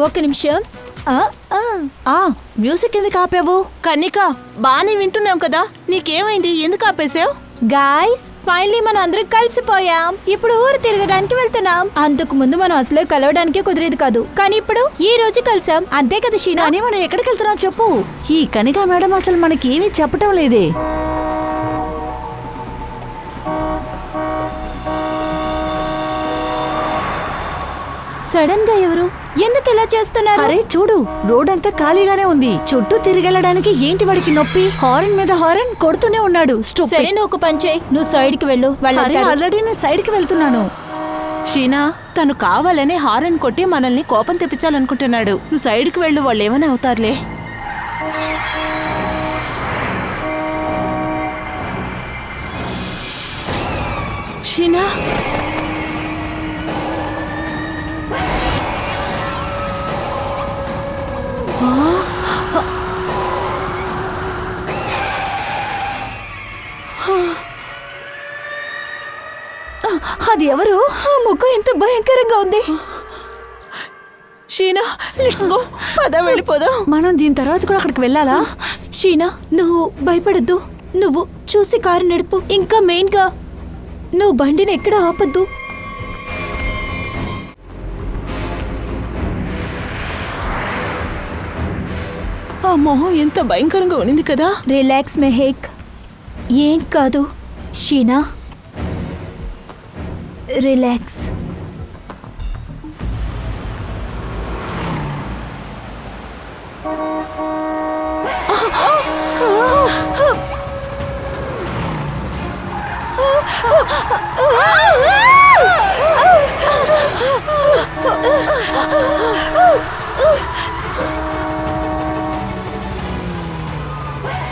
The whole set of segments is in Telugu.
ఒక నిమిషం. మ్యూజిక్ ఎందుకు ఆపావు? కన్నిక, బానే వింటున్నాం కదా, నీకేమైంది? ఎందుకు ఆపేసావు? గాయ్స్, ఫైనలీ మనం అందరం కలిసిపోయాం. ఇప్పుడు ఊరు తిరగడానికి వెళ్తున్నాం. అంతకు ముందు మనం అసలు కలవడానికి కుదిరేది కాదు, కానీ ఇప్పుడు ఈ రోజు కలిసాం. అంతే కదా షీనా? కానీ మనం ఎక్కడికి వెళ్తున్నాం చెప్పు. ఈ కనికా మేడం అసలు మనకేమీ చెప్పటం లేదే. సడన్ గా ఎవరు ఎందుకు ఇలా చేస్తున్నారు? అరే చూడు, రోడ్ అంతా ఖాళీగానే ఉంది. చుట్టూ తిరిగెళ్ళడానికి ఏంటి వాడికి నొప్పి? హారన్ మీద హారన్ కొడుతూనే ఉన్నాడు. సరే, నువ్వు ఒక పని చేయి, నువ్వు సైడ్ కి వెళ్ళు. ఆల్రెడీ నేను సైడ్ కి వెళ్తున్నాను. షీనా, తను కావాలనే హారన్ కొట్టి మనల్ని కోపం తెప్పించాలనుకుంటున్నాడు. నువ్వు సైడ్కి వెళ్ళు, వాళ్ళు ఏమైనా అవుతారులే. షీనా, అది ఎవరు? ముఖం ఎంత భయంకరంగా ఉంది. షీనా, లెట్స్ గో, పద వెళ్ళిపోదాం. మనం దీని తర్వాత కూడా అక్కడికి వెళ్ళాలా? షీనా, నువ్వు భయపడద్దు. నువ్వు చూసి కారు నడుపు. ఇంకా మెయిన్ గా నువ్వు బండిని ఎక్కడ ఆపద్దు. ఆ మొహం ఎంత భయంకరంగా ఉన్నింది కదా. రిలాక్స్ మెహేక్, ఏం కాదు. షీనా, రిలాక్స్.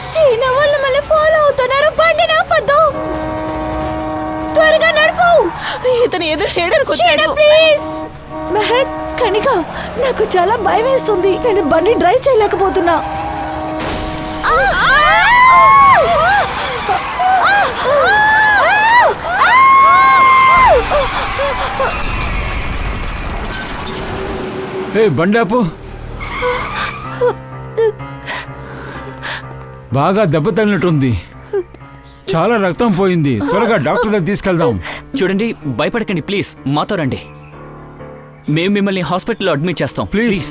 షీనా, వాళ్ళు మళ్ళీ ఫాలో అవుతున్నారు. బండి నాపద్దు, త్వరగా నడుపు. ఇతను ఏదో చేయడానికి వచ్చాడు. ప్లీజ్. మెహక్, కనిక, నాకు చాలా భయం వేస్తుంది. నేను బండి డ్రైవ్ చేయలేకపోతున్నా. బండి ఆపు. బాగా దెబ్బ తగిలినట్టుంది. చాలా రక్తం పోయింది. త్వరగా డాక్టర్ దగ్గర తీసుకెళ్దాం. చూడండి, భయపడకండి ప్లీజ్, మాతో రండి. మేము మిమ్మల్ని హాస్పిటల్లో అడ్మిట్ చేస్తాం please.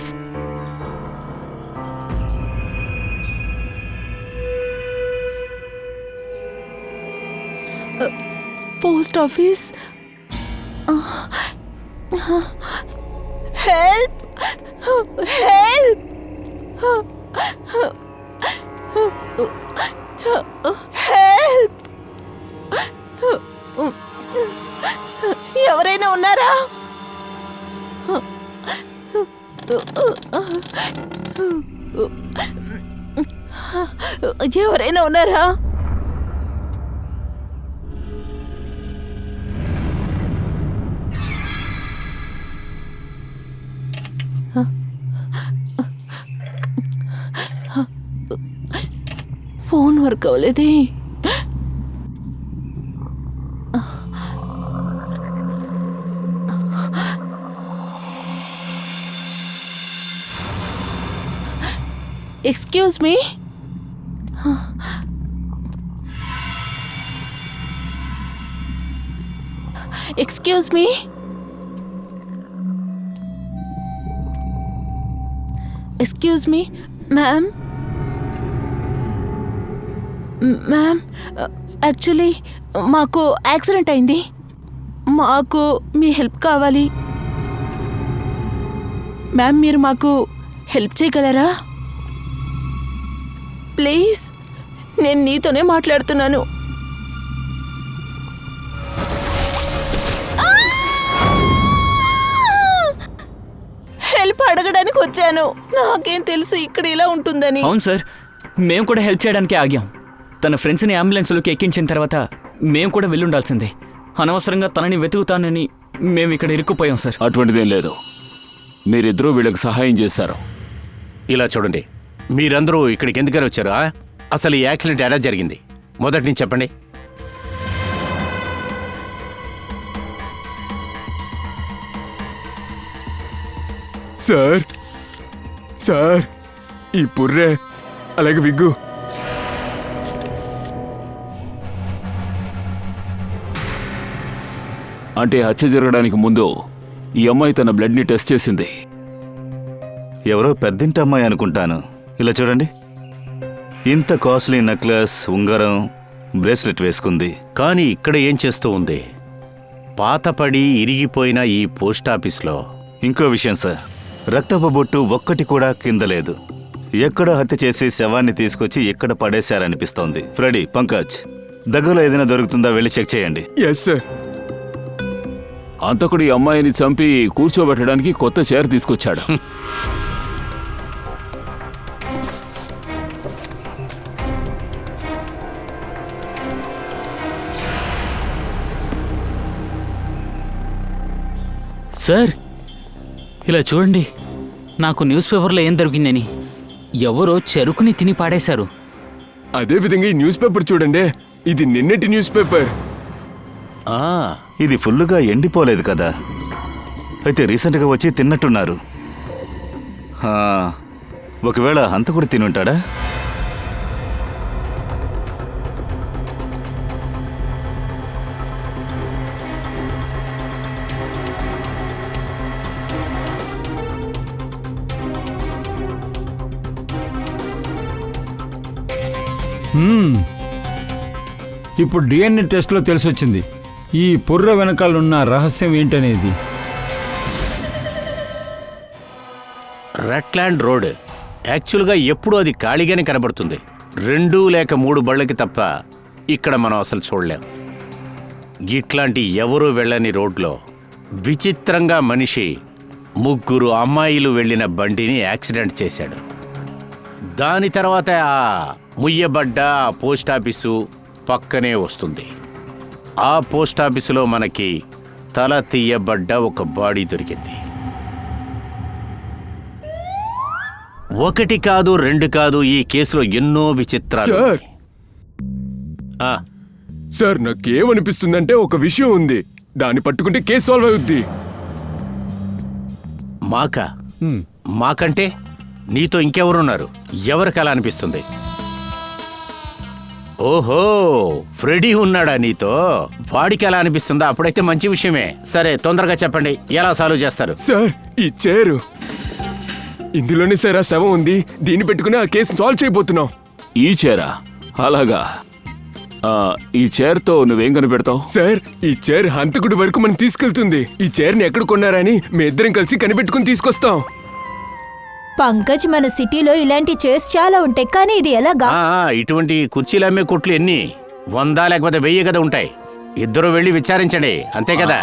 Post office. Help, help, help. ఎవరైనా ఉన్నారా? ఎవరైనా ఉన్నారా? ఫోన్ వర్క్ అవ్వలేదే. Excuse me. Excuse me. Excuse me ma'am. Ma'am, actually మాకు యాక్సిడెంట్ అయింది. మాకు మీ హెల్ప్ కావాలి. మ్యామ్, మీరు మాకు హెల్ప్ చేయగలరా? ప్లీజ్, నేను నీతోనే మాట్లాడుతున్నాను. హెల్ప్ అడగడానికి వచ్చాను. నాకేం తెలుసు ఇక్కడ ఇలా ఉంటుందని. అవును సార్, మేము కూడా హెల్ప్ చేయడానికి ఆగాం. తన ఫ్రెండ్స్ని అంబులెన్స్లోకి ఎక్కించిన తర్వాత మేము కూడా వెళ్ళుండాల్సిందే. అనవసరంగా తనని వెతుకుతానని మేము ఇక్కడ ఇరుక్కుపోయాం సార్. అటువంటిదేం లేదు, మీరిద్దరూ వీళ్ళకి సహాయం చేశారు. ఇలా చూడండి, మీరందరూ ఇక్కడికి ఎందుకని వచ్చారు? అసలు ఈ యాక్సిడెంట్ ఎలా జరిగింది మొదటి నుంచి చెప్పండి. సార్ సార్ ఈ పుర్రె అలాగే విగ్గు అంటే హత్య జరగడానికి ముందు ఈ అమ్మాయి తన బ్లడ్ని టెస్ట్ చేసింది. ఎవరో పెద్దింటి అమ్మాయి అనుకుంటాను. ఇలా చూడండి, ఇంత కాస్ట్లీ నెక్లెస్, ఉంగరం, బ్రేస్లెట్ వేసుకుంది. కానీ ఇక్కడ ఏం చేస్తూ ఉంది? పాతపడి ఇరిగిపోయిన ఈ పోస్టాఫీస్లో. ఇంకో విషయం సార్, రక్తపు బొట్టు ఒక్కటి కూడా కింద లేదు. ఎక్కడ హత్య చేసి శవాన్ని తీసుకొచ్చి ఎక్కడ పడేశారనిపిస్తోంది. ఫ్రెడీ, పంకజ్, దగ్గరలో ఏదైనా దొరుకుతుందా వెళ్ళి చెక్ చేయండి. Yes sir. అంతకుడు ఈ అమ్మాయిని చంపి కూర్చోబెట్టడానికి కొత్త చైర్ తీసుకొచ్చాడు. సార్, ఇలా చూడండి, నాకు న్యూస్ పేపర్లో ఏం దొరికిందని. ఎవరో చెరుకుని తిని పాడేశారు. అదే విధంగా ఈ న్యూస్ పేపర్ చూడండి, ఇది నిన్నటి న్యూస్ పేపర్. ఇది ఫుల్లుగా ఎండిపోలేదు కదా, అయితే రీసెంట్గా వచ్చి తిన్నట్టున్నారు. ఒకవేళ హంతకుడు తినుంటాడా? ఇప్పుడు డిఎన్ఏ టెస్ట్లో తెలిసొచ్చింది ఈ పుర్ర వెనకాలన్న రహస్యం ఏంటనేది. రెట్లాండ్ రోడ్ యాక్చువల్గా ఎప్పుడూ అది ఖాళీగానే కనబడుతుంది. 2 లేక 3 బళ్ళకి తప్ప ఇక్కడ మనం అసలు చూడలేం. ఇట్లాంటి ఎవరూ వెళ్ళని రోడ్లో విచిత్రంగా మనిషి 3 అమ్మాయిలు వెళ్ళిన బండిని యాక్సిడెంట్ చేశాడు. దాని తర్వాత ఆ ముయ్యబడ్డ ఆ పోస్టాఫీసు పక్కనే వస్తుంది. ఆ పోస్టాఫీసులో మనకి తల తీయబడ్డ ఒక బాడీ దొరికింది. 1 కాదు 2 కాదు, ఈ కేసులో ఎన్నో విచిత్రాలు సార్. ఉన్నాయి. సార్, నాకేమనిపిస్తుందంటే ఒక విషయం ఉంది, దాన్ని పట్టుకుంటే కేసు సాల్వ్ అవుద్ది. మాకంటే నీతో ఇంకెవరున్నారు? ఎవరికి అలా అనిపిస్తుంది? ఓహో, ఫ్రెడీ ఉన్నాడా నీతో? వాడికి ఎలా అనిపిస్తుందా? అప్పుడైతే మంచి విషయమే. సరే, తొందరగా చెప్పండి, ఎలా సాల్వ్ చేస్తారు? సార్, ఈ చైరు ఇందులోనే సార్ ఆ శవం ఉంది, దీన్ని పెట్టుకుని ఆ కేసు సాల్వ్ చేయబోతున్నాం. ఈ చైరా? అలాగా. ఈ చైర్తో నువ్వేం కనిపెడతావు? సార్, ఈ చైర్ హంతకుడి వరకు మనం తీసుకెళ్తుంది. ఈ చైర్ని ఎక్కడ కొన్నారని మేమిద్దరం కలిసి కనిపెట్టుకుని తీసుకొస్తాం. పంకజ్, మన సిటీలో ఇలాంటి చైర్స్ చాలా ఉంటాయి, కానీ ఇది ఎలాగా? ఇటువంటి కుర్చీలు అమ్మే కొట్లు ఎన్ని 100 లేకపోతే 1000 కదా ఉంటాయి. ఇద్దరు వెళ్ళి విచారించండి, అంతే కదా?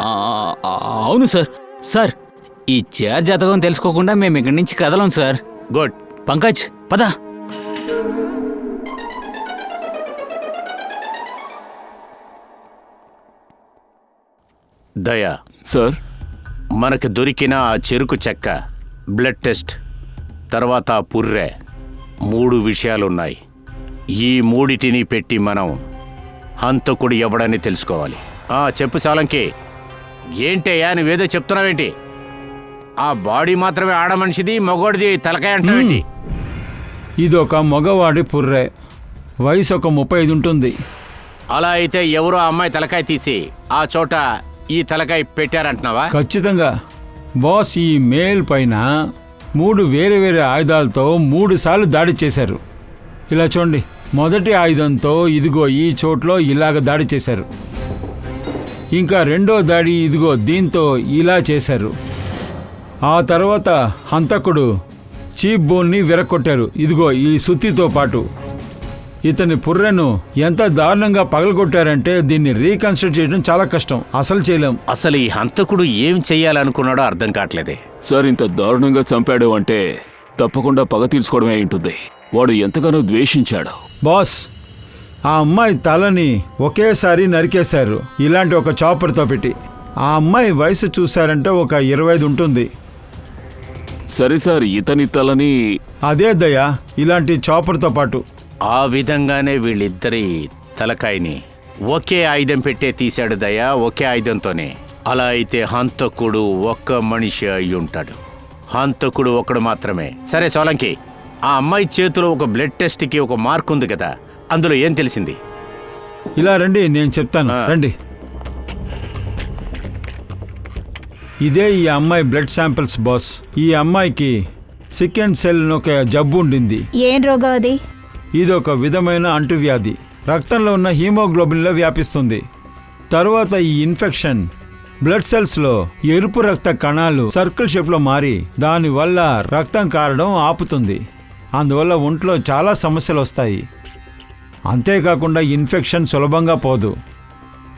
అవును సార్. సార్, ఈ చైర్ జాతకం తెలుసుకోకుండా మేము ఇక్కడి నుంచి కదలం సార్. గుడ్. పంకజ్, పద. దయా సార్, మనకు దొరికిన ఆ చెరుకు చెక్క, బ్లడ్ టెస్ట్, తర్వాత ఆ పుర్రె, 3 విషయాలున్నాయి. ఈ 3టిని పెట్టి మనం హంతకుడు ఎవడని తెలుసుకోవాలి. చెప్పు సాలంకి. ఏంటయ్యా నువ్వేదో చెప్తున్నావేంటి? ఆ బాడీ మాత్రమే ఆడ మనిషిది, మగోడిది తలకాయ అంటావేంటి? ఇదొక మగవాడి పుర్రె, వయసు ఒక 35 ఉంటుంది. అలా అయితే ఎవరో అమ్మాయి తలకాయ తీసి ఆ చోట ఈ తలకాయ పెట్టారంటున్నావా? ఖచ్చితంగా బాస్. ఈ మేల్ పైన 3 వేరే వేరే ఆయుధాలతో 3 సార్లు దాడి చేశారు. ఇలా చూడండి, మొదటి ఆయుధంతో ఇదిగో ఈ చోట్లో ఇలాగ దాడి చేశారు. ఇంకా రెండో దాడి ఇదిగో దీంతో ఇలా చేశారు. ఆ తర్వాత హంతకుడు చీప్ బోన్ని విరక్కొట్టారు, ఇదిగో ఈ సుత్తితో పాటు. ఇతని పుర్రెను ఎంత దారుణంగా పగలగొట్టారంటే దీన్ని రీకన్స్ట్రక్ట్ చేయడం చాలా కష్టం, అసలు చేయలేం. అసలు ఈ హంతకుడు ఏం చెయ్యాలనుకున్నాడో అర్థం కావట్లేదే. సార్, ఇంత దారుణంగా చంపాడు అంటే తప్పకుండా పగ తీర్చుకోవడమే ఉంటుంది. వాడు ఎంతగానో ద్వేషించాడు. బాస్, ఆ అమ్మాయి తలని ఒకేసారి నరికేశారు, ఇలాంటి ఒక చాపర్తో పెట్టి. ఆ అమ్మాయి వయసు చూశారంటే ఒక 25 ఉంటుంది. సరే సార్, ఇతని తలని అదే దయా, ఇలాంటి చాపర్తో పాటు. ఆ విధంగానే వీళ్ళిద్దరి తలకాయని ఒకే ఆయుధం పెట్టే తీశాడు దయా, ఒకే ఆయుధంతోనే. అలా అయితే హంతకుడు ఒక్క మనిషి అయి ఉంటాడు. హంతకుడు ఒకడు మాత్రమే. సరే సోలంకి, ఆ అమ్మాయి చేతిలో ఒక బ్లడ్ టెస్ట్కి ఒక మార్క్ ఉంది కదా, అందులో ఏం తెలిసింది? ఇలా రండి, నేను చెప్తాను. రండి. ఇదే ఈ అమ్మాయి బ్లడ్ శాంపిల్స్ బాస్. ఈ అమ్మాయికి సికెన్ సెల్ ఒక జబ్బు ఉండింది. ఏం రోగం అది? ఇది ఒక విధమైన అంటువ్యాధి. రక్తంలో ఉన్న హీమోగ్లోబిన్లో వ్యాపిస్తుంది. తర్వాత ఈ ఇన్ఫెక్షన్ బ్లడ్ సెల్స్లో ఎరుపు రక్త కణాలు సర్కిల్ షేప్లో మారి దానివల్ల రక్తం కారడం ఆపుతుంది. అందువల్ల ఒంట్లో చాలా సమస్యలు వస్తాయి. అంతేకాకుండా ఇన్ఫెక్షన్ సులభంగా పోదు.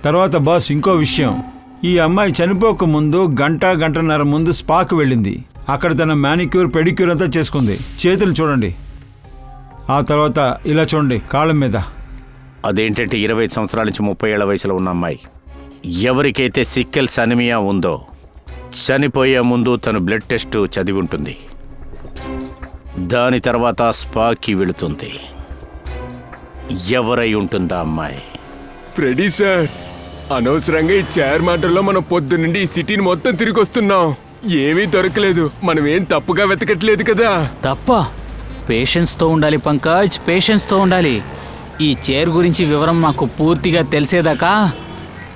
తర్వాత బాస్, ఇంకో విషయం, ఈ అమ్మాయి చనిపోక ముందు గంటన్నర ముందు స్పాకు వెళ్ళింది. అక్కడ తన మ్యానిక్యూర్ పెడిక్యూర్ అంతా చేసుకుంది. చేతులు చూడండి. ఆ తర్వాత ఇలా చూడండి, కాళ్ళ మీద. అదేంటంటే 25 సంవత్సరాల నుంచి 30 ఏళ్ల వయసులో ఉన్న అమ్మాయి. ఎవరికైతే సిక్కెల్స్ అనిమియా ఉందో చనిపోయే ముందు తను బ్లడ్ టెస్ట్ చదివి ఉంటుంది. దాని తర్వాత స్పాకి వెళుతుంది. ఎవరై ఉంటుందా అమ్మాయి? ఫ్రెడీ సార్, అనవసరంగా ఈ చైర్ మాటల్లో మనం పొద్దు నుండి ఈ సిటీని మొత్తం తిరిగి వస్తున్నాం. ఏమీ దొరకలేదు. మనం ఏం తప్పుగా వెతకట్లేదు కదా. తప్ప పేషెన్స్తో ఉండాలి పంకజ్, పేషెన్స్తో ఉండాలి. ఈ చైర్ గురించి వివరం మాకు పూర్తిగా తెలిసేదాకా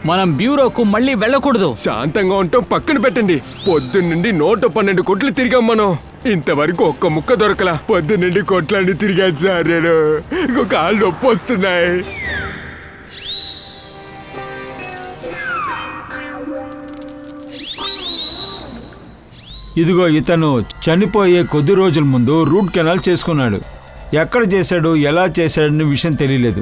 మనం బ్యూరోకు మళ్ళీ వెళ్ళకూడదు. శాంతంగా ఉంటాం పక్కన పెట్టండి. పొద్దున్నుండి 112 కోట్లు తిరిగాం మనం. ఇంతవరకు ఒక్క ముక్క దొరకలా. పొద్దున్నుండి కోట్లన్నీ తిరిగాను సార్ నేను. కాళ్ళు నొప్పి వస్తున్నాయి. ఇదిగో ఇతను చనిపోయే కొద్ది రోజుల ముందు రూట్ కెనాల్ చేసుకున్నాడు. ఎక్కడ చేశాడు, ఎలా చేశాడని విషయం తెలియలేదు.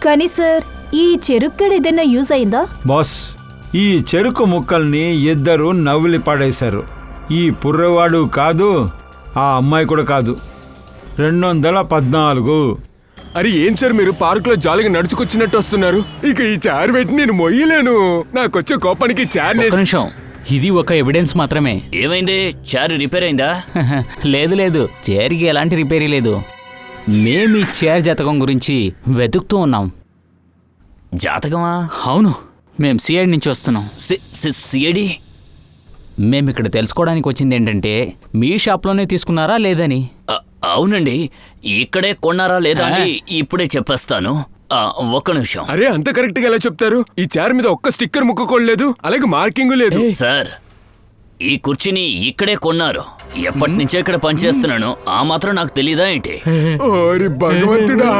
కానీ సార్, ఈ చెరుక్కడ ఏదైనా యూజ్ అయిందా? బాస్, ఈ చెరుకు ముక్కల్ని ఇద్దరు నవ్వులి పాడేశారు. ఈ పుర్రవాడు కాదు, ఆ అమ్మాయి కూడా కాదు. 214. అరే ఏం సార్, మీరు పార్కులో జాలీగా నడుచుకొచ్చినట్టు వస్తున్నారు. ఇక ఈ చైర్ పెట్టి నేను మొయ్యలేను. నాకొచ్చే కోపానికి చైర్ ఒక్క నిమిషం, ఇది ఒక ఎవిడెన్స్ మాత్రమే. ఏమైంది? చైర్ రిపేర్ అయిందా? లేదు లేదు, చైర్కి ఎలాంటి రిపేరీ లేదు. మేము ఈ చైర్ జాతకం గురించి వెతుకుతూ ఉన్నాం. జాతకమా? అవును, మేము సిఐడి నుంచి వస్తున్నాం. సిఐడి? మేము ఇక్కడ తెలుసుకోవడానికి వచ్చింది ఏంటంటే, మీ షాప్లోనే తీసుకున్నారా లేదని. అవునండి, ఇక్కడే కొన్నారా లేదా అని ఇప్పుడే చెప్పేస్తాను. ఒక్క నిమిషం. అరే అంత కరెక్ట్ గా ఎలా చెప్తారు? ఈ చైర్ మీద ఒక్క స్టిక్కర్ ముక్కోలేదు, అలాగే మార్కింగ్ లేదు. సార్, ఈ కుర్చీని ఇక్కడే కొన్నారు. ఎప్పటి నుంచో ఇక్కడ పనిచేస్తున్నాను. ఆ మాత్రం నాకు తెలీదా ఏంటి? ఓరి భగవంతుడా,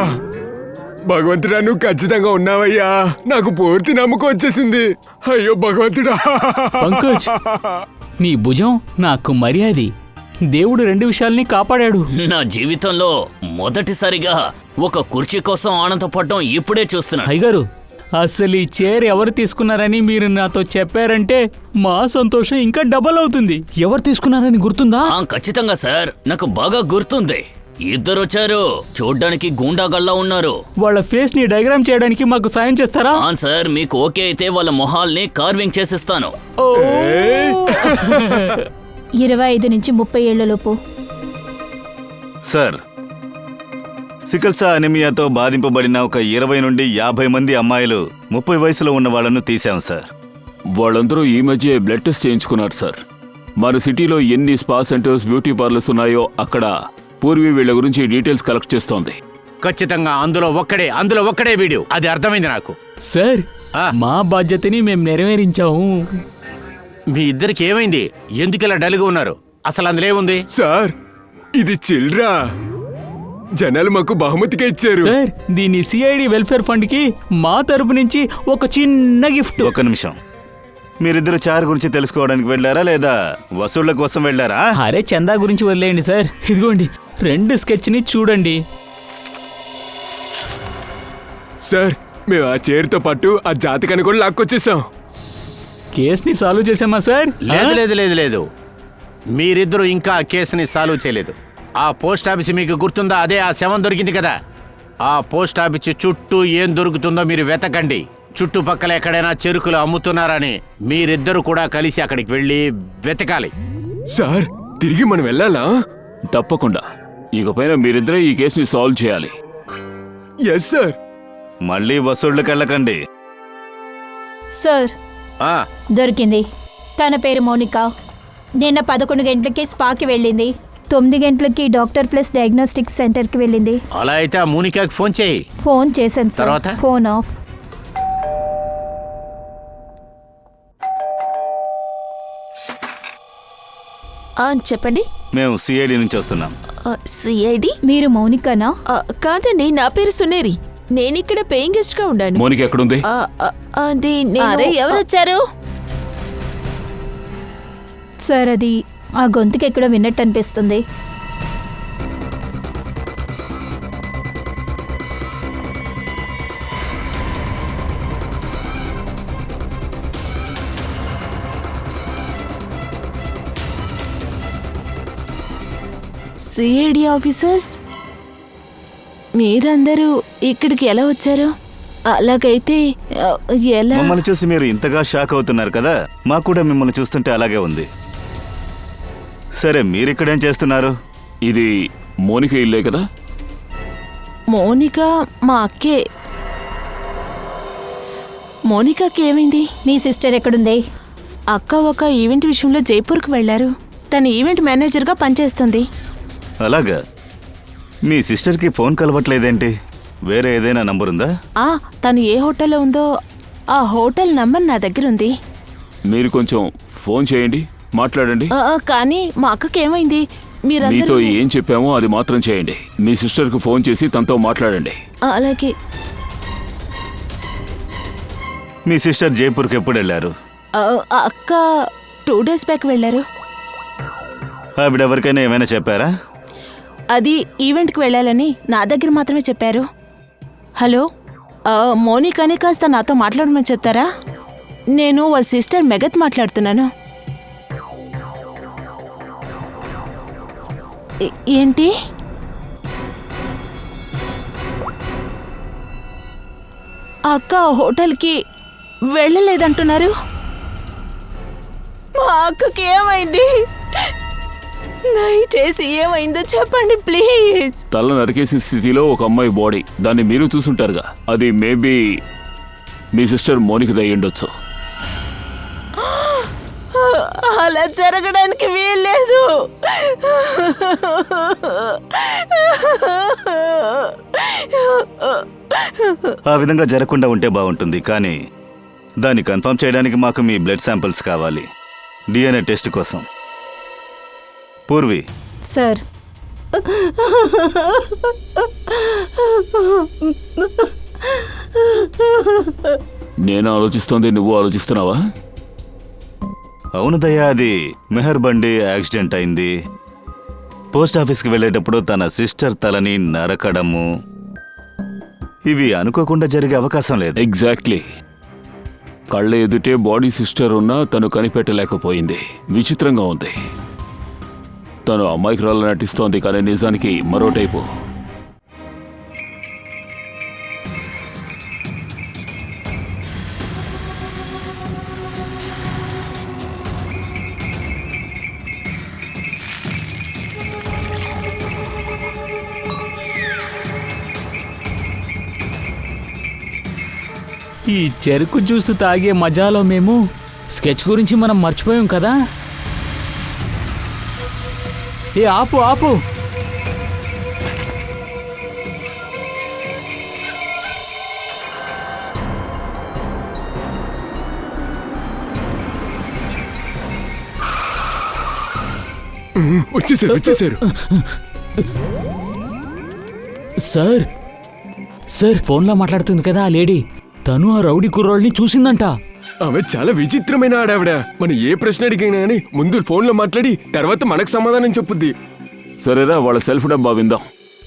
భగవంతుడా నువ్వు ఖచ్చితంగా ఉన్నావయ్యా. నాకు పూర్తి నమ్మకం వచ్చేసింది. అయ్యో భగవంతుడా. పంకజ్, నీ భుజం నాకు మర్యాది. దేవుడు 2 విషయాల్ని కాపాడాడు. నా జీవితంలో మొదటిసారిగా ఒక కుర్చీ కోసం ఆనందపడడం ఇప్పుడే చూస్తున్నా. అయ్యగారు, అసలు ఈ చైర్ ఎవరు తీసుకున్నారని మీరు నాతో చెప్పారంటే మా సంతోషం ఇంకా డబల్ అవుతుంది. ఎవరు తీసుకున్నారని గుర్తుందా? ఖచ్చితంగా సార్, నాకు బాగా గుర్తుంది. ఇద్దరు వచ్చారు, చూడ్డానికి గూండాగల్లా ఉన్నారు. వాళ్ళ ఫేస్ ని డయాగ్రామ్ చేయడానికి మాకు సాయం చేస్తారా? సార్, మీకు ఓకే అయితే వాళ్ళ మొహాల్ని కార్వింగ్ చేసిస్తాను. 25 నుంచి 30 ఏళ్లలోపు. సార్, సికల్సా అనిమియాతో బాధింపబడిన ఒక 20 నుండి 50 మంది అమ్మాయిలు 30 వయసులో ఉన్న వాళ్ళను తీశాం సార్. వాళ్ళందరూ ఈ మధ్య బ్లడ్ టెస్ట్ చేయించుకున్నారు సార్. మన సిటీలో ఎన్ని స్పా సెంటర్స్, బ్యూటీ పార్లర్స్ ఉన్నాయో అక్కడ పూర్వీ వీళ్ళ గురించి డీటెయిల్స్ కలెక్ట్ చేస్తోంది. ఖచ్చితంగా అందులో ఒక్కడే వీడియో. అది అర్థమైంది నాకు. సార్, మా బాధ్యతని మేము నెరవేరించాము. మీ ఇద్దరికి ఏమైంది? ఎందుకు ఇలా డల్గా ఉన్నారు? అసలు అందులో ఏముంది? సార్, ఇది చిల్డ్రా. జనాలు మాకు బహుమతిగా ఇచ్చారు. సార్, దీని సిఐడి వెల్ఫేర్ ఫండ్ కి మా తరపు నుంచి ఒక చిన్న గిఫ్ట్. ఒక నిమిషం, మీరిద్దరు చార్ గురించి తెలుసుకోవడానికి వెళ్ళారా లేదా వసూళ్ల కోసం వెళ్ళారా? అరే చందా గురించి వదిలేయండి సార్. ఇదిగోండి 2 స్కెచ్ ని చూడండి. సార్, మేము ఆ చైర్తో పాటు ఆ జాతకాన్ని కూడా లాక్కొచ్చేసాం. కేసుని సాల్వ్ చేసామా సార్? లేదు, మీరిద్దరూ ఇంకా ఆ కేసుని సాల్వ్ చేయలేదు. ఆ పోస్ట్ ఆఫీస్ మీకు గుర్తుందా? అదే ఆ శవం దొరికింది కదా. ఆ పోస్ట్ ఆఫీస్ చుట్టూ ఏం దొరుకుతుందో మీరు వెతకండి. చుట్టుపక్కల ఎక్కడైనా చెరుకులు అమ్ముతున్నారని మీరిద్దరు కూడా కలిసి అక్కడికి వెళ్ళి వెతకాలి. సార్, తిరిగి మనం వెళ్ళాలా? తప్పకుండా. ఇకపైన మీరిద్దరే ఈ కేసుని సాల్వ్ చేయాలి. Yes sir. మళ్ళీ వసూళ్లకు వెళ్ళకండి. సార్, దొరికింది. తన పేరు మౌనిక. నిన్న 11 గంటలకి స్పాకి వెళ్ళింది, 9 గంటలకి డాక్టర్ ప్లస్ డయాగ్నోస్టిక్స్ సెంటర్కి వెళ్ళింది. అలా అయితే ఆ మోనికాకి ఫోన్ చేయి. ఫోన్ చేశాను సార్. తర్వాత? Phone off. చెప్పండి. మేము సిఐడి నుంచి వస్తున్నాం. సిఐడి? మీరు మౌనికనా? కాదండి, నా పేరు సునేరి. నేను ఇక్కడ పేయింగ్ గెస్ట్ గా ఉండాను. మోనిక ఎక్కడుంది? అది అరే ఎవరు వచ్చారు? సార్ అది ఆ గొంతుకి ఎక్కడో విన్నట్టు అనిపిస్తుంది. సిఐడి ఆఫీసర్స్, మీరందరూ ఇక్కడికి ఎలా వచ్చారు? అలాగైతే ఎలా? మమ్మల్ని చూసి మీరు ఇంతగా షాక్ అవుతున్నారు కదా, మాకు కూడా మిమ్మల్ని చూస్తుంటే అలాగే ఉంది. సరే, మీరిక్కడేం చేస్తున్నారు? ఇది మోనిక ఇల్లే కదా? మోనిక మా అక్కే. మోనికాకి ఏమైంది? మీ సిస్టర్ ఎక్కడుంది? అక్క ఒక ఈవెంట్ విషయంలో జైపూర్కి వెళ్లారు. తను ఈవెంట్ మేనేజర్గా పనిచేస్తుంది. అలాగా? మీ సిస్టర్కి ఫోన్ కలవట్లేదేంటి? వేరే ఏదైనా నంబర్ ఉందా? తను ఏ హోటల్లో ఉందో ఆ హోటల్ నంబర్ నా దగ్గర ఉంది. మీరు కొంచెం ఫోన్ చేయండి, మాట్లాడండి. కానీ మా అక్కకి ఏమైంది? మీతో మీరందరూ ఏం చెప్పామో అది మాత్రం చేయండి. మీ సిస్టర్కి ఫోన్ చేసి తనతో మాట్లాడండి. అలాగే. మీ సిస్టర్ జైపూర్కి ఎప్పుడు వెళ్ళారు? అక్క 2 days బ్యాక్ వెళ్ళారు. ఆవిడెవరికైనా ఏమైనా చెప్పారా? అది ఈవెంట్కి వెళ్ళాలని నా దగ్గర మాత్రమే చెప్పారు. హలో, మోనికాని కాస్త నాతో మాట్లాడమని చెప్తారా? నేను వాళ్ళ సిస్టర్ మెగత్ మాట్లాడుతున్నాను. ఏంటి? అక్క హోటల్కి వెళ్ళలేదంటున్నారు. మా అక్కకి ఏమైంది? దయచేసి ఏమైందో చెప్పండి ప్లీజ్. తల నరికేసిన స్థితిలో ఒక అమ్మాయి బాడీ, దాన్ని మీరు చూసుంటారుగా. అది మేబీ మీ సిస్టర్ మోనిక దై ఉండొచ్చు. అలా జరగడానికి వీల్లేదు. ఆ విధంగా జరగకుండా ఉంటే బాగుంటుంది, కానీ దాన్ని కన్ఫర్మ్ చేయడానికి మాకు మీ బ్లడ్ శాంపిల్స్ కావాలి, డిఎన్ఏ టెస్ట్ కోసం. పూర్వి. సార్, నేను ఆలోచిస్తోంది నువ్వు ఆలోచిస్తున్నావా? అవును దయ్యా, అది మెహర్ బండి యాక్సిడెంట్ అయింది. పోస్ట్ ఆఫీస్కి వెళ్ళేటప్పుడు తన సిస్టర్ తలని నరకడము, ఇవి అనుకోకుండా జరిగే అవకాశం లేదు. ఎగ్జాక్ట్లీ. కళ్ళ ఎదుటే బాడీ సిస్టర్ ఉన్నా తను కనిపెట్టలేకపోయింది. విచిత్రంగా ఉంది. తను అమాయకురాలు నటిస్తోంది, కానీ నిజానికి మరో టైపు. ఈ చెరుకు జ్యూస్ తాగే మజాలో మేము స్కెచ్ గురించి మనం మర్చిపోయాం కదా. ఏ ఆపు ఆపు. వచ్చేసారు. సార్ సార్, ఫోన్లో మాట్లాడుతుంది కదా ఆ లేడీ, తను ఆ రౌడీ కుర్రోళ్ళని చూసిందంట. ఆమె చాలా విచిత్రమైన ఆడావిడ. మనం ఏ ప్రశ్న అడిగినా గానీ ముందు ఫోన్లో మాట్లాడి తర్వాత మనకు సమాధానం చెప్పుద్ది. సరేరా, వాళ్ళ సెల్ఫ్ డబ్బా విందాం.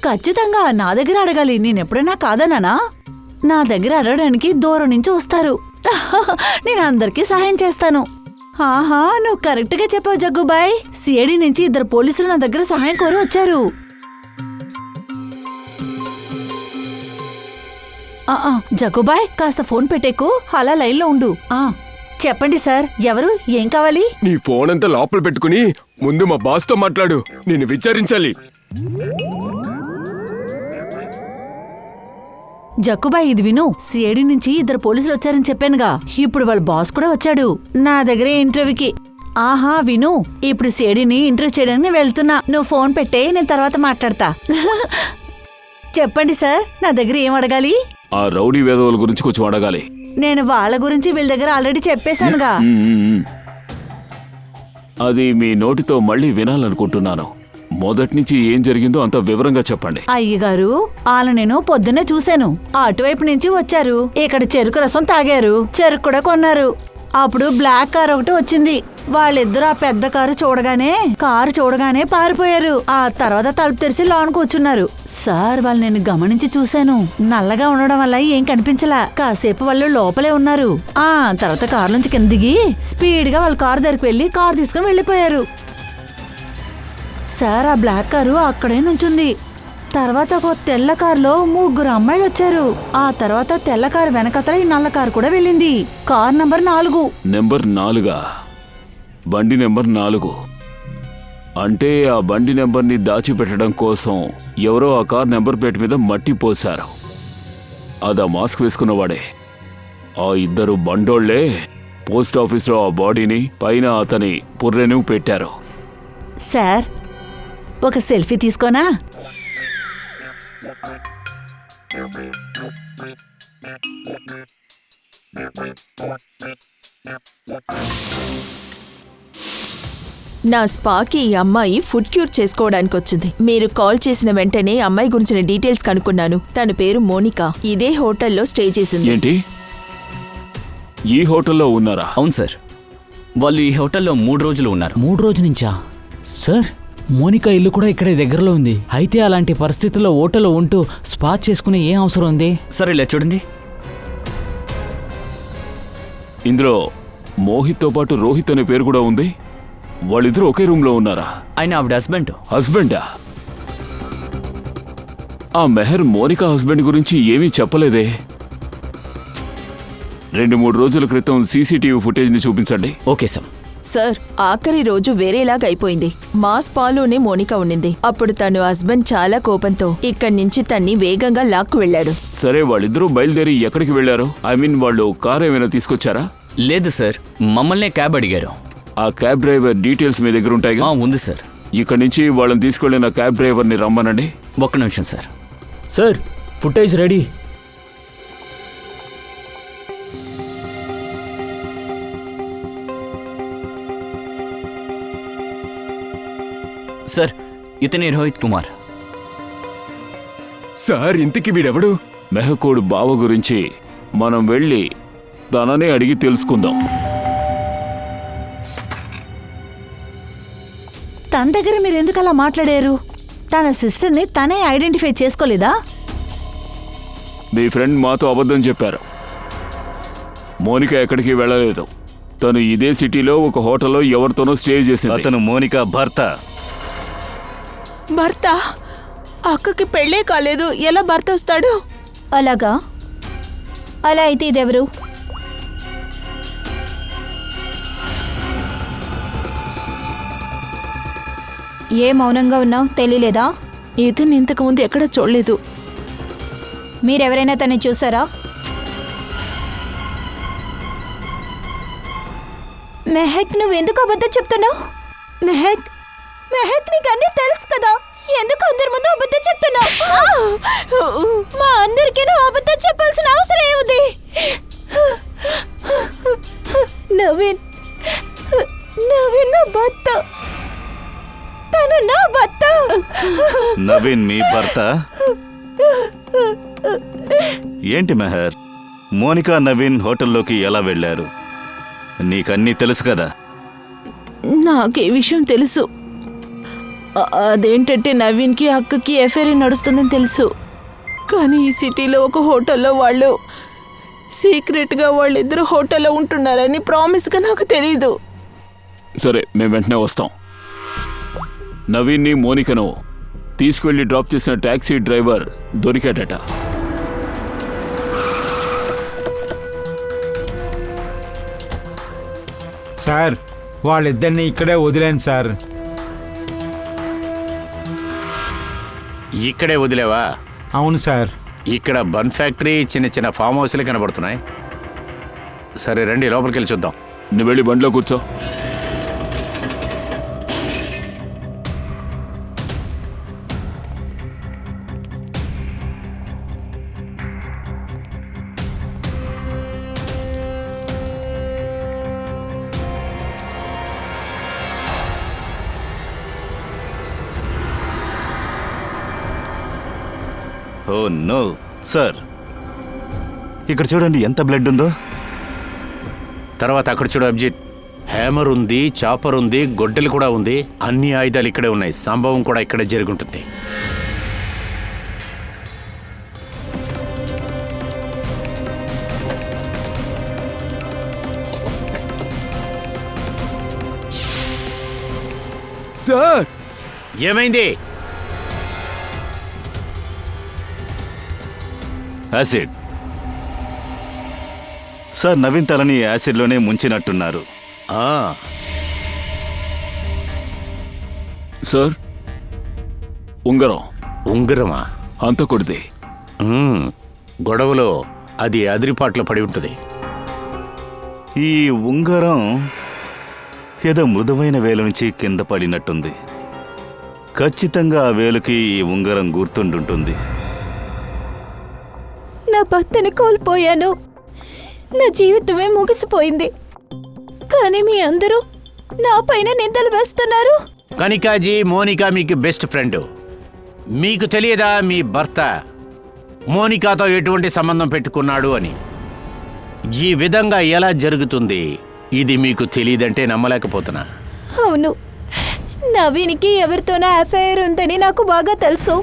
ఖచ్చితంగా నా దగ్గర అడగాలి. నేనెప్పుడైనా కాదన్నానా? నా దగ్గర అడగడానికి దూరం నుంచి వస్తారు. నేను అందరికీ సహాయం చేస్తాను. ఆహా, నువ్వు కరెక్ట్ గా చెప్పావు జగ్గుబాయ్. సిఐడి నుంచి 2 పోలీసులు నా దగ్గర సహాయం కోరి వచ్చారు. జగ్గుబాయ్, కాస్త ఫోన్ పెట్టేకు, అలా లైన్లో ఉండు. చెప్పండి సార్, ఎవరు, ఏం కావాలి? నీ ఫోన్ అంతా లోపల పెట్టుకుని ముందు మా బాస్తో మాట్లాడు. నేను విచారించాలి. జక్కుబాయ్, ఇది విను. సిఐడి నుంచి 2 పోలీసులు వచ్చారని చెప్పానుగా. ఇప్పుడు వాళ్ళ బాస్ కూడా వచ్చాడు నా దగ్గర ఇంటర్వ్యూకి. ఆహా విను, ఇప్పుడు సేడిని ఇంటర్వ్యూ చేయడానికి వెళ్తున్నా. నువ్వు ఫోన్ పెట్టే, నేను తర్వాత మాట్లాడతా. చెప్పండి సార్, నా దగ్గర ఏం అడగాలి? ఆ రౌడీ వేదవుల గురించి కొంచెం అడగాలి. నేను వాళ్ళ గురించి వీళ్ళ దగ్గర ఆల్రెడీ చెప్పేశానుగా. అది మీ నోటితో మళ్ళీ వినాలనుకుంటున్నాను. మొదటి నుంచి ఏం జరిగిందో అంత వివరంగా చెప్పండి. అయ్యగారు, వాళ్ళ నేను పొద్దున్నే చూశాను. అటువైపు నుంచి వచ్చారు, ఇక్కడ చెరుకు రసం తాగారు, చెరుకు కూడా కొన్నారు. అప్పుడు బ్లాక్ కార్ ఒకటి వచ్చింది. వాళ్ళిద్దరూ ఆ పెద్ద కారు చూడగానే పారిపోయారు. ఆ తర్వాత తలుపు తెరిచి లోన్ కూర్చున్నారు. సార్, వాళ్ళు నేను గమనించి చూశాను. నల్లగా ఉండడం వల్ల ఏం కనిపించలా. కాసేపు వాళ్ళు లోపలే ఉన్నారు. ఆ తర్వాత కారు నుంచి కింద దిగి స్పీడ్ గా వాళ్ళ కారు దగ్గరికి వెళ్లి కారు తీసుకుని వెళ్ళిపోయారు. సార్, ఆ బ్లాక్ కారు అక్కడే నుంచుంది. తర్వాత ఒక తెల్ల కారులో 3 అమ్మాయిలు వచ్చారు. ఆ తర్వాత తెల్ల కారు వెనకతల ఈ నల్ల కారు కూడా వెళ్ళింది. Car number 4. నెంబర్ 4? బండి నెంబర్ 4 అంటే ఆ బండి నెంబర్ని దాచిపెట్టడం కోసం ఎవరో ఆ కార్ నెంబర్ ప్లేట్ మీద మట్టి పోశారు. అదా మాస్క్ వేసుకున్నవాడే. ఆ ఇద్దరు బండోళ్లే పోస్ట్ ఆఫీస్లో ఆ బాడీని పైన అతని పుర్రెను పెట్టారు. సార్, ఒక సెల్ఫీ తీసుకోనా? నా స్పాకి ఈ అమ్మాయి ఫుడ్ క్యూర్ చేసుకోవడానికి వచ్చింది. మీరు కాల్ చేసిన వెంటనే అమ్మాయి గురించిన డీటెయిల్స్ కనుక్కున్నాను. తన పేరు మోనికా. ఇదే హోటల్లో స్టే చేసింది. ఏంటి, ఈ హోటల్లో ఉన్నారా? అవును సార్, వాళ్ళు ఈ హోటల్లో 3 రోజులు ఉన్నారు. 3 రోజుల నుంచా? సార్, మోనికా ఇల్లు కూడా ఇక్కడే దగ్గరలో ఉంది. అయితే అలాంటి పరిస్థితుల్లో హోటల్లో ఉంటూ స్పా చేసుకునే ఏం అవసరం ఉంది? సరే, ఇలా చూడండి. ఇందులో మోహిత్తో పాటు రోహిత్ అనే పేరు కూడా ఉంది. వాళ్ళిద్దరూ ఒకే రూమ్లో ఉన్నారా? ఆయన ఆవిడ హస్బెండ్. హస్బెండా? ఆ మెహర్ మోనికా హస్బెండ్ గురించి ఏమీ చెప్పలేదే. 2-3 రోజుల క్రితం సీసీటీవీ ఫుటేజ్ని చూపించండి. Okay sir. సార్, ఆఖరి రోజు వేరేలాగా అయిపోయింది. మా స్పాలోనే మోనికా ఉండింది. అప్పుడు తను హస్బెండ్ చాలా కోపంతో ఇక్కడి నుంచి తన్ని వేగంగా లాక్కు వెళ్ళాడు. సరే, వాళ్ళిద్దరూ బయలుదేరి ఎక్కడికి వెళ్లారు? వాళ్ళు కారు ఏమైనా తీసుకొచ్చారా? లేదు సార్, మమ్మల్నే క్యాబ్ అడిగారు. ఆ క్యాబ్ డ్రైవర్ డీటెయిల్స్ మీ దగ్గర ఉంటాయిగా? ఉంది సార్. ఇక్కడి నుంచి వాళ్ళని తీసుకెళ్లిన క్యాబ్ డ్రైవర్ని రమ్మనండి. ఒక్క నిమిషం sir. Sir, footage ready. Sir, ఇతనే రోహిత్ కుమార్. సార్, ఇంతకీ వీడెవడు? మెహకోడ్ బావ గురించి మనం వెళ్ళి తననే అడిగి తెలుసుకుందాం. తన దగ్గర మీరెందుకు అలా మాట్లాడారు? తన సిస్టర్ని తనే ఐడెంటిఫై చేసుకోలేదా? మీ ఫ్రెండ్ మాతో అబద్ధం చెప్పారు. మోనికా ఎక్కడికి వెళ్ళలేదు. తను ఇదే సిటీలో ఒక హోటల్లో ఎవరితోనో స్టే చేసింది. అతను మోనికా భర్త. భర్త? అక్కకి పెళ్ళే కాలేదు, ఎలా భర్త వస్తాడు? అలాగా? అలా అయితే ఇదెవరు? ఏ మౌనంగా ఉన్నావు? తెలియలేదా? ఇతను ఇంతకు ముందు ఎక్కడ చూడలేదు. మీరెవరైనా తనని చూసారా? మెహక్, నువ్వెందుకు అబద్ధం చెప్తున్నావు? మెహక్, నీకు అన్నీ తెలుసు కదా, ఎందుకు అందరి ముందు అబద్ధం చెప్తున్నావు? మా అందరికీ నువ్వు అబద్ధం చెప్పాల్సిన అవసరం ఏముంది? నవీన్ నా భర్త. తను నా భర్త. నవీన్ మీ భర్త? ఏంటి మెహర్, మోనికా నవీన్ హోటల్లోకి ఎలా వెళ్ళారు? నీకన్నీ తెలుసు కదా? నాకు ఈ విషయం తెలుసు. అదేంటంటే నవీన్కి అక్కకి ఎఫ్ఐఆర్ నడుస్తుందని తెలుసు. కానీ ఈ సిటీలో ఒక హోటల్లో వాళ్ళు సీక్రెట్గా వాళ్ళిద్దరు హోటల్లో ఉంటున్నారని ప్రామిస్గా నాకు తెలీదు. సరే, మేము వెంటనే వస్తాం. నవీన్ని మోనికను తీసుకువెళ్ళి డ్రాప్ చేసిన టాక్సీ డ్రైవర్ దొరికాడట. సార్, వాళ్ళిద్దరిని ఇక్కడే వదిలేను సార్. ఇక్కడే వదిలేవా? అవును సార్. ఇక్కడ బన్ ఫ్యాక్టరీ, చిన్న చిన్న ఫామ్ హౌస్లే కనబడుతున్నాయి. సరే రండి, లోపలికి వెళ్ళి చూద్దాం. నువ్వు వెళ్ళి బండిలో కూర్చో. ఓ నో సార్, ఇక్కడ చూడండి ఎంత బ్లడ్ ఉందో. తర్వాత అక్కడ చూడు అభిజిత్, హ్యామర్ ఉంది, చాపర్ ఉంది, గొడ్డలి కూడా ఉంది. అన్ని ఆయుధాలు ఇక్కడే ఉన్నాయి. సంభవం కూడా ఇక్కడే జరుగుంటుంది. సార్, ఏమైంది? యాసిడ్ సార్, నవీన్ తలని యాసిడ్లోనే ముంచినట్టున్నారు. ఆ, సార్, ఉంగరం ఉంగరమా? హంతకుడిది. గొడవలో అది అదిరిపాట్లో పడి ఉంటుంది. ఈ ఉంగరం ఏదో మృదువైన వేలు నుంచి కింద పడినట్టుంది. ఖచ్చితంగా ఆ వేలుకి ఈ ఉంగరం గుర్తుండుంటుంది. నా భర్తని కోల్పోయాను. నా జీవితమే ముగిసిపోయింది. కానీ మీ అందరూ నా పైన నిందలు వేస్తున్నారు. కనికాజీ, మోనికా మీకు బెస్ట్ ఫ్రెండ్. మీకు తెలియదా మీ భర్త మోనికాతో ఎటువంటి సంబంధం పెట్టుకున్నాడు అని? ఈ విధంగా ఎలా జరుగుతుంది ఇది మీకు తెలియదంటే నమ్మలేకపోతున్నా. అవును, నవీన్కి ఎవరితోనో అఫైర్ ఉందని నాకు బాగా తెలుసు.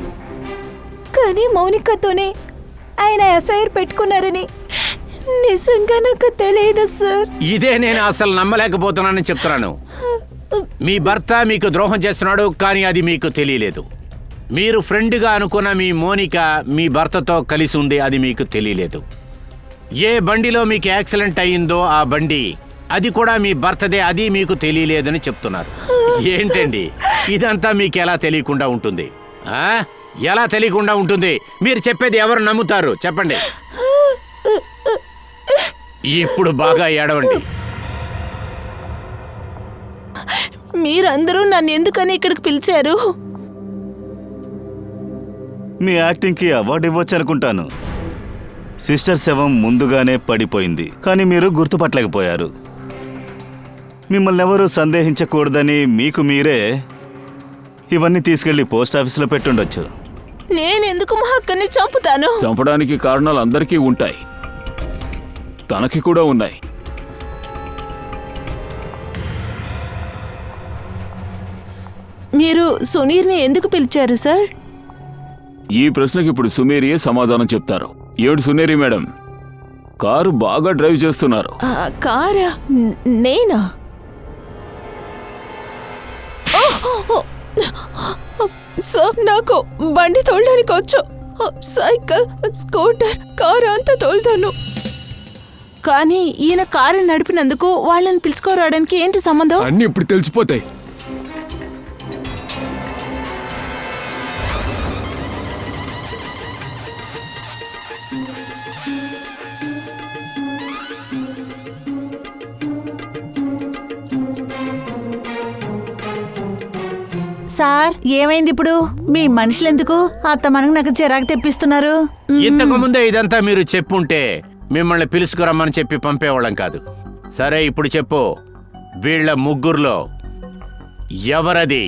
కానీ మౌనికతోనే ఆయన అఫైర్ పెట్టుకున్నారని నిజంగా నాకు తెలియదు సార్. ఇదే నేను అసలు నమ్మలేకపోతున్నానని చెప్తున్నాను. మీ భర్త మీకు ద్రోహం చేస్తున్నాడు, కానీ అది మీకు తెలియలేదు. మీరు ఫ్రెండ్గా అనుకున్న మీ మోనిక మీ భర్తతో కలిసి ఉంది, అది మీకు తెలియలేదు. ఏ బండిలో మీకు యాక్సిడెంట్ అయ్యిందో ఆ బండి అది కూడా మీ భర్తదే, అది మీకు తెలియలేదని చెప్తున్నారు. ఏంటండి ఇదంతా మీకు ఎలా తెలియకుండా ఉంటుంది? ఎలా తెలియకుండా ఉంటుంది? మీరు చెప్పేది ఎవరు నమ్ముతారు చెప్పండి. ఇప్పుడు బాగా ఏడవండి. మీరందరూ నన్ను ఎందుకని ఇక్కడికి పిలిచారు? మీ యాక్టింగ్కి అవార్డు ఇవ్వచ్చు అనుకుంటాను. సిస్టర్ శవం ముందుగానే పడిపోయింది, కానీ మీరు గుర్తుపట్టలేకపోయారు. మిమ్మల్ని ఎవరూ సందేహించకూడదని మీకు మీరే ఇవన్నీ తీసుకెళ్లి పోస్ట్ ఆఫీసులో పెట్టుండొచ్చు. నేనెందుకు మా అక్కని చంపుతాను? చంపడానికి కారణాలు అందరికీ ఉంటాయి, తనకి కూడా ఉన్నాయి. మీరు సునీర్ని ఎందుకు పిలిచారు సార్? ఈ ప్రశ్నకి ఇప్పుడు సుమేరియే సమాధానం చెప్తారు. ఏడు సునేరి మేడం, కారు బాగా డ్రైవ్ చేస్తున్నారు. కారా? నేనా? సార్, నాకు బండి తోలడానికి వచ్చు. సైకిల్, స్కూటర్, కారు అంతా తోలుతాను. కానీ ఈయన కారు నడిపినందుకు వాళ్ళని పిలుచుకోరావడానికి ఏంటి సంబంధం? అన్ని ఇప్పుడు తెలిసిపోతాయి. సార్, ఏమైంది ఇప్పుడు? మీ మనుషులెందుకు అత్త మనకు నాకు చిరాకు తెప్పిస్తున్నారు? ఇంతకు ముందే ఇదంతా మీరు చెప్పుంటే మిమ్మల్ని పిలుచుకురమ్మని చెప్పి పంపేవాళ్ళం కాదు. సరే ఇప్పుడు చెప్పు, వీళ్ళ ముగ్గురులో ఎవరది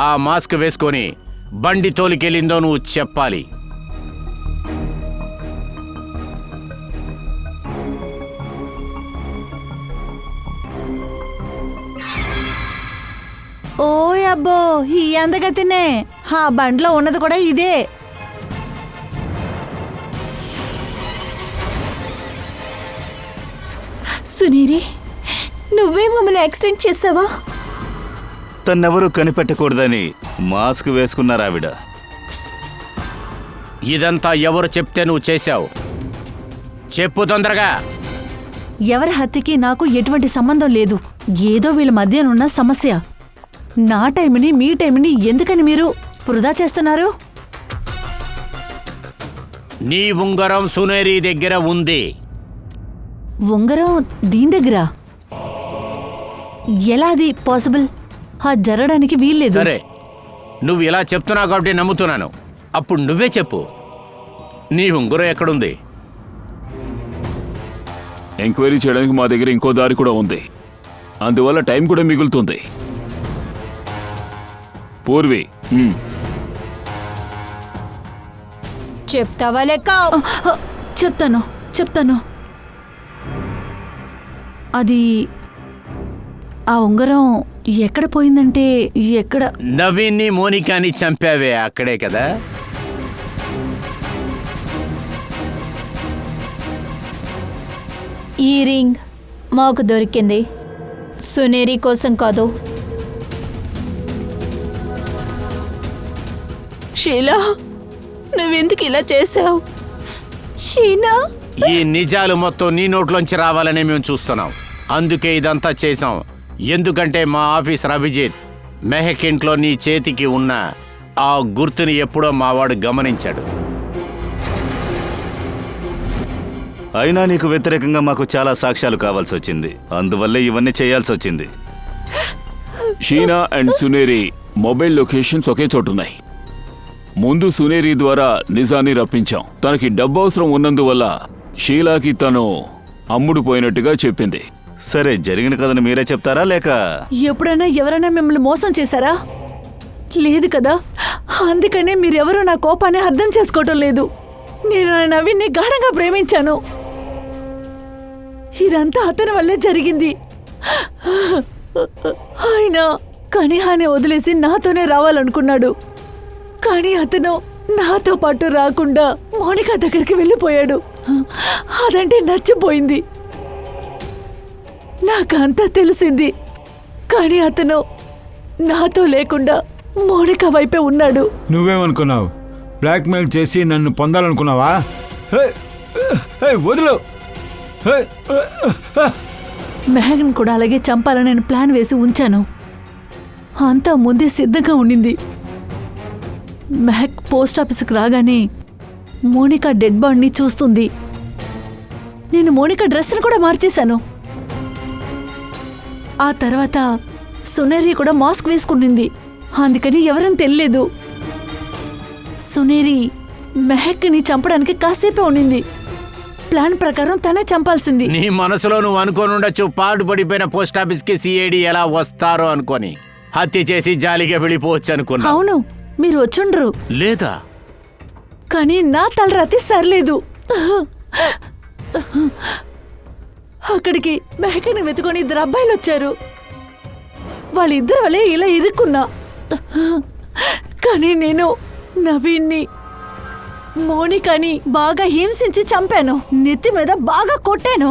ఆ మాస్క్ వేసుకొని బండి తోలికెళ్ళిందో నువ్వు చెప్పాలి. ఓ అబ్బో, ఈ అందగతినే. ఆ బండిలో ఉన్నది కూడా ఇదే. సునీరి, నువ్వే మమ్మల్ని యాక్సిడెంట్ చేసావా? తన్నెవరూ కనిపెట్టకూడదని మాస్క్ వేసుకున్నారు ఆవిడ. ఇదంతా ఎవరు చెప్తే నువ్వు చేశావు? చెప్పు తొందరగా. ఎవరి హత్యకి నాకు ఎటువంటి సంబంధం లేదు. ఏదో వీళ్ళ మధ్యనున్న సమస్య. నా టైంని మీ టైంని ఎందుకని మీరు వృధా చేస్తున్నారు? నీ ఉంగరం సునేరి దగ్గర ఉంది. ఉంగరం దీని దగ్గర ఎలా అది పాసిబుల్? జరగడానికి వీల్లేదు. సరే, నువ్వు ఇలా చెప్తున్నావు కాబట్టి నమ్ముతున్నాను. అప్పుడు నువ్వే చెప్పు, నీ ఉంగరం ఎక్కడుంది? ఎంక్వైరీ చేయడానికి మా దగ్గర ఇంకో దారి కూడా ఉంది, అందువల్ల టైం కూడా మిగులుతుంది. పూర్వి, చెప్తావా లెక్క? చెప్తాను చెప్తాను. అది ఆ ఉంగరం ఎక్కడ పోయిందంటే ఎక్కడ నవీన్ని మోనికాని చంపావే అక్కడే కదా? ఈ రింగ్ మాకు దొరికింది, సునేరి కోసం కాదు. షీలా, నువ్వెందుకు ఇలా చేసావు? షీనా, ఈ నిజాలు మొత్తం నీ నోట్లోంచి రావాలని మేము చూస్తున్నాం. అందుకే ఇదంతా చేశాం. ఎందుకంటే మా ఆఫీసర్ అభిజిత్ మెహక్ ఇంట్లో నీ చేతికి ఉన్న ఆ గుర్తుని ఎప్పుడో మావాడు గమనించాడు. అయినా నీకు వ్యతిరేకంగా మాకు చాలా సాక్ష్యాలు కావాల్సి వచ్చింది. అందువల్లే ఇవన్నీ చేయాల్సి వచ్చింది. షీనా అండ్ సునేరి మొబైల్ లొకేషన్స్ ఒకే చోటున్నాయి. ముందు సునేరి ద్వారా నిజాన్ని రప్పించాం. తనకి డబ్బు అవసరం ఉన్నందువల్ల షీలాకి తను అమ్ముడు పోయినట్టుగా చెప్పింది. సరే, జరిగిన కథను మీరే చెప్తారా లేక? ఎప్పుడైనా ఎవరైనా మిమ్మల్ని మోసం చేశారా? లేదు కదా. అందుకనే మీరెవరూ నా కోపాన్ని అర్థం చేసుకోవటం లేదు. నేను నా నవీన్ని గాఢంగా ప్రేమించాను. ఇదంతా అతని వల్లే జరిగింది. ఆయన కనిహాని వదిలేసి నాతోనే రావాలనుకున్నాడు. కానీ అతను నాతో పాటు రాకుండా మోనికా దగ్గరికి వెళ్ళిపోయాడు. అదంటే నచ్చిపోయింది. నాకంతా తెలిసింది. కానీ అతను నాతో లేకుండా మోనికా వైపే ఉన్నాడు. నువ్వేమనుకున్నావు? బ్లాక్మెయిల్ చేసి నన్ను పొందాలనుకున్నావా? వదిలు. మెహగ్ని కూడా అలాగే చంపాలని నేను ప్లాన్ వేసి ఉంచాను. అంతా ముందే సిద్ధంగా ఉండింది. మెహక్ పోస్ట్ ఆఫీస్కి రాగానే మోనికా డెడ్ బాడీని చూస్తుంది. నేను మోనికా డ్రెస్ని కూడా మార్చేశాను. ఆ తర్వాత సునేరి కూడా మాస్క్ వేసుకునింది. అందుకని ఎవరని తెలియలేదు. సునేరి మెహక్ని చంపడానికి కాసేపే ఉండింది. ప్లాన్ ప్రకారం తనే చంపాల్సింది. నీ మనసులో నువ్వు అనుకోనుండొచ్చు, పాడుపడిపోయిన పోస్ట్ ఆఫీస్కి సిఐడి ఎలా వస్తారో అనుకొని హత్య చేసి జాలిగా వెళ్ళిపోవచ్చు అనుకున్నా. అవును, మీరు వచ్చుండ్రు. లేదా? కానీ నా తలరాతి సర్లేదు. అక్కడికి మెహక్ని వెతుకొని ఇద్దరు అబ్బాయిలు వచ్చారు. వాళ్ళిద్దరు వల్లే ఇలా ఇరుక్కున్నా. కానీ నేను నవీన్ని మోనికాని బాగా హింసించి చంపాను. నెత్తి మీద బాగా కొట్టాను.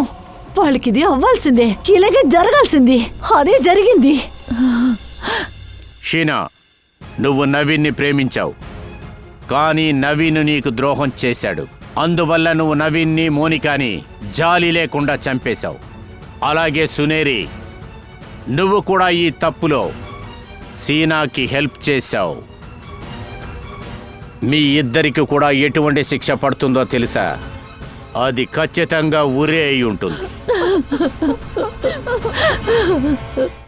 వాళ్ళకిది అవ్వాల్సిందే, ఇలాగే జరగాల్సింది. అదే జరిగింది. షీనా, నువ్వు నవీన్ని ప్రేమించావు. కానీ నవీన్ నీకు ద్రోహం చేశాడు. అందువల్ల నువ్వు నవీన్ని మోనికాని జాలి లేకుండా చంపేశావు. అలాగే సునేరి, నువ్వు కూడా ఈ తప్పులో సీనాకి హెల్ప్ చేశావు. మీ ఇద్దరికి కూడా ఎటువంటి శిక్ష పడుతుందో తెలుసా? అది ఖచ్చితంగా ఉరి అయి ఉంటుంది.